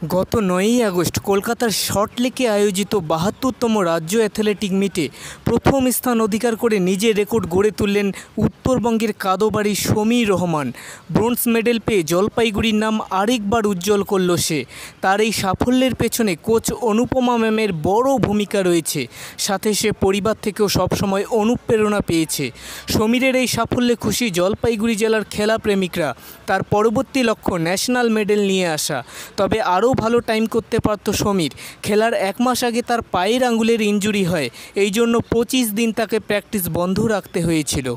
গত ৯ই আগস্ট কলকাতার সল্টলেকে আয়োজিত ৭২তম রাজ্য অ্যাথলেটিক মিটে প্রথম স্থান অধিকার করে নিজের রেকর্ড গড়ে তুললেন উত্তরবঙ্গের কাদোবাড়ির সমীর রহমান। ব্রোঞ্জ মেডেল পেয়ে জলপাইগুড়ির নাম আরেকবার উজ্জ্বল করল সে। তার এই সাফল্যের পেছনে কোচ অনুপমা ম্যামের বড় ভূমিকা রয়েছে, সাথে সে পরিবার থেকেও সবসময় অনুপ্রেরণা পেয়েছে। সমীরের এই সাফল্যে খুশি জলপাইগুড়ি জেলার খেলাপ্রেমিকরা। তার পরবর্তী লক্ষ্য ন্যাশনাল মেডেল নিয়ে আসা। তবে আরও ভালো টাইম করতে পারত সমীর। খেলার ১ মাস আগে তার পায়ের আঙুলের ইনজুরি হয়, এই জন্য ২৫ দিন তাকে প্র্যাকটিস বন্ধ রাখতে হয়েছিল।